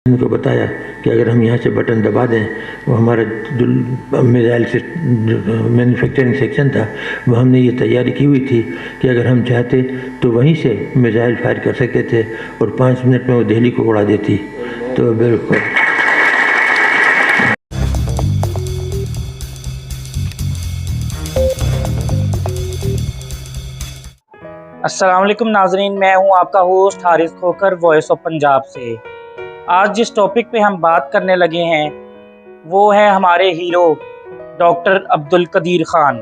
ان کو بتایا کہ اگر ہم یہاں سے بٹن دبا دیں، وہ ہمارا میزائل سے مینوفیکچرنگ سیکشن تھا، وہ ہم نے یہ تیاری کی ہوئی تھی کہ اگر ہم چاہتے تو وہیں سے میزائل فائر کر سکتے تھے اور 5 منٹ میں وہ دہلی کو اڑا دیتی۔ تو بالکل السلام علیکم ناظرین، میں ہوں آپ کا host Haris Khokhar, voice of Punjab سے۔ آج جس ٹاپک پہ ہم بات کرنے لگے ہیں وہ ہے ہمارے ہیرو ڈاکٹر عبدالقدیر خان،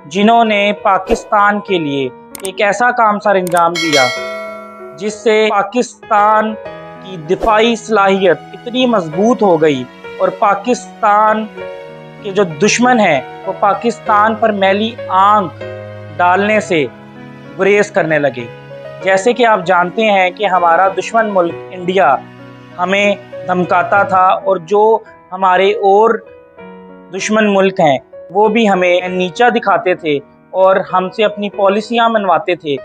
جنہوں نے پاکستان کے لیے ایک ایسا کام سر انجام دیا جس سے پاکستان کی دفاعی صلاحیت اتنی مضبوط ہو گئی اور پاکستان کے جو دشمن ہیں وہ پاکستان پر میلی آنکھ ڈالنے سے گریز کرنے لگے۔ جیسے کہ آپ جانتے ہیں کہ ہمارا دشمن ملک انڈیا ہمیں دھمکاتا تھا، اور جو ہمارے اور دشمن ملک ہیں وہ بھی ہمیں نیچا دکھاتے تھے اور ہم سے اپنی پالیسیاں منواتے تھے،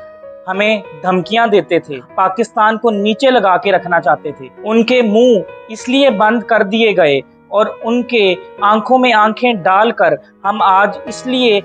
ہمیں دھمکیاں دیتے تھے، پاکستان کو نیچے لگا کے رکھنا چاہتے تھے۔ ان کے منہ اس لیے بند کر دیے گئے اور ان کے آنکھوں میں آنکھیں ڈال کر ہم آج اس لیے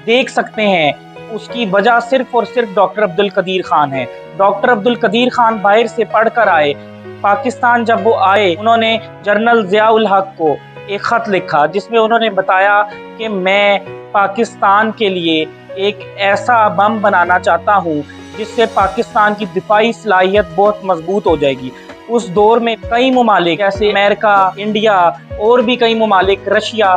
دیکھ سکتے ہیں، اس کی وجہ صرف اور صرف ڈاکٹر عبدالقدیر خان ہے۔ ڈاکٹر عبدالقدیر خان باہر سے پڑھ کر آئے، پاکستان جب وہ آئے انہوں نے جنرل ضیاء الحق کو ایک خط لکھا جس میں انہوں نے بتایا کہ میں پاکستان کے لیے ایک ایسا بم بنانا چاہتا ہوں جس سے پاکستان کی دفاعی صلاحیت بہت مضبوط ہو جائے گی۔ اس دور میں کئی ممالک جیسے امریکہ، انڈیا اور بھی کئی ممالک، رشیا،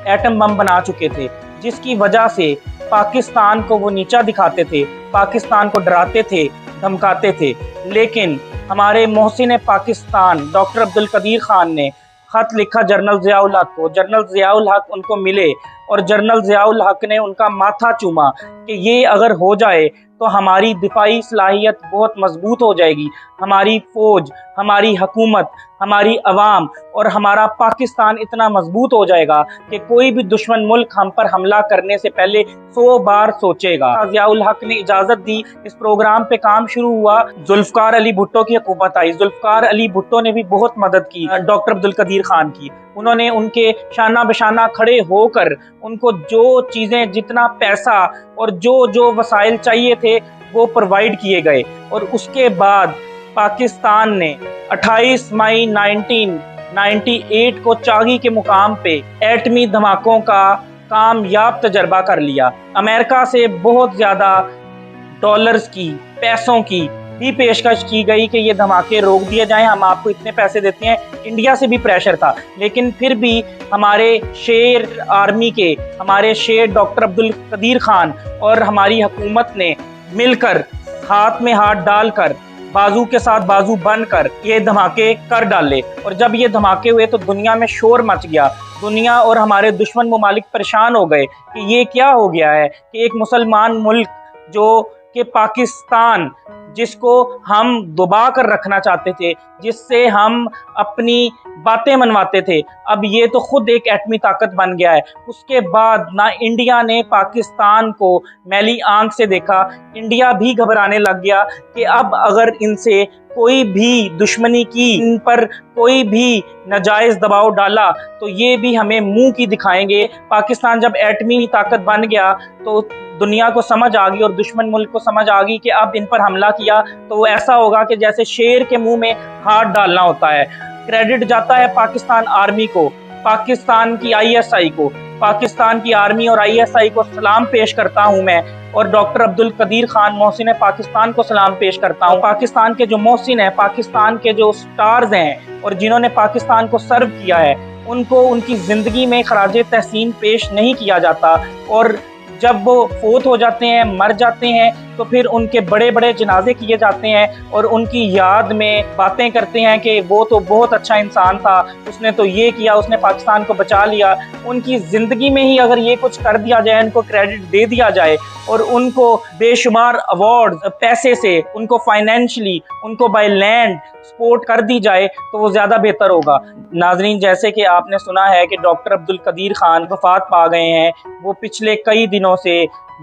ایٹم بم بنا چکے تھے، جس کی وجہ سے پاکستان کو وہ نیچا دکھاتے تھے، پاکستان کو ڈراتے تھے، دھمکاتے تھے۔ لیکن ہمارے محسن پاکستان ڈاکٹر عبدالقدیر خان نے خط لکھا جنرل ضیاء الحق کو، جنرل ضیاء الحق ان کو ملے اور جنرل ضیاء الحق نے ان کا ماتھا چوما کہ یہ اگر ہو جائے تو ہماری دفاعی صلاحیت بہت مضبوط ہو جائے گی، ہماری فوج، ہماری حکومت، ہماری عوام اور ہمارا پاکستان اتنا مضبوط ہو جائے گا کہ کوئی بھی دشمن ملک ہم پر حملہ کرنے سے پہلے 100 بار سوچے گا۔ ضیاء الحق نے اجازت دی، اس پروگرام پہ کام شروع ہوا۔ ذوالفقار علی بھٹو کی حکومت آئی، ذوالفقار علی بھٹو نے بھی بہت مدد کی ڈاکٹر عبدالقدیر خان کی۔ انہوں نے ان کے شانہ بشانہ کھڑے ہو کر ان کو جو چیزیں، جتنا پیسہ اور جو وسائل چاہیے تھے وہ پرووائڈ کیے گئے، اور اس کے بعد پاکستان نے 28 مئی 1998 کو چاغی کے مقام پہ ایٹمی دھماکوں کا کامیاب تجربہ کر لیا۔ امریکہ سے بہت زیادہ ڈالرز کی، پیسوں کی بھی پیشکش کی گئی کہ یہ دھماکے روک دیے جائیں، ہم آپ کو اتنے پیسے دیتے ہیں۔ انڈیا سے بھی پریشر تھا، لیکن پھر بھی ہمارے شیر آرمی کے، ہمارے شیر ڈاکٹر عبدالقدیر خان اور ہماری حکومت نے مل کر ہاتھ میں ہاتھ ڈال کر، بازو کے ساتھ بازو بن کر یہ دھماکے کر ڈالے۔ اور جب یہ دھماکے ہوئے تو دنیا میں شور مچ گیا، دنیا اور ہمارے دشمن ممالک پریشان ہو گئے کہ یہ کیا ہو گیا ہے کہ ایک مسلمان ملک جو کہ پاکستان، جس کو ہم دبا کر رکھنا چاہتے تھے، جس سے ہم اپنی باتیں منواتے تھے، اب یہ تو خود ایک ایٹمی طاقت بن گیا ہے۔ اس کے بعد نہ انڈیا نے پاکستان کو میلی آنکھ سے دیکھا، انڈیا بھی گھبرانے لگ گیا کہ اب اگر ان سے کوئی بھی دشمنی کی، ان پر کوئی بھی ناجائز دباؤ ڈالا تو یہ بھی ہمیں منہ کی دکھائیں گے۔ پاکستان جب ایٹمی طاقت بن گیا تو دنیا کو سمجھ آ گئی اور دشمن ملک کو سمجھ آ گئی کہ اب ان پر حملہ کیا تو وہ ایسا ہوگا کہ جیسے شیر کے منہ میں ہاتھ ڈالنا ہوتا ہے۔ کریڈٹ جاتا ہے پاکستان آرمی کو، پاکستان کی ISI کو، پاکستان کی آرمی اور ISI کو سلام پیش کرتا ہوں میں، اور ڈاکٹر عبدالقدیر خان محسن پاکستان کو سلام پیش کرتا ہوں۔ پاکستان کے جو محسن ہیں، پاکستان کے جو سٹارز ہیں اور جنہوں نے پاکستان کو سرو کیا ہے، ان کو ان کی زندگی میں خراج تحسین پیش نہیں کیا جاتا، اور جب وہ فوت ہو جاتے ہیں، مر جاتے ہیں، تو پھر ان کے بڑے بڑے جنازے کیے جاتے ہیں اور ان کی یاد میں باتیں کرتے ہیں کہ وہ تو بہت اچھا انسان تھا، اس نے تو یہ کیا، اس نے پاکستان کو بچا لیا۔ ان کی زندگی میں ہی اگر یہ کچھ کر دیا جائے، ان کو کریڈٹ دے دیا جائے اور ان کو بے شمار ایوارڈ، پیسے سے ان کو فائنینشلی، ان کو بائی لینڈ سپورٹ کر دی جائے تو وہ زیادہ بہتر ہوگا۔ ناظرین، جیسے کہ آپ نے سنا ہے کہ ڈاکٹر عبدالقدیر خان وفات پا گئے ہیں، وہ پچھلے کئی دنوں سے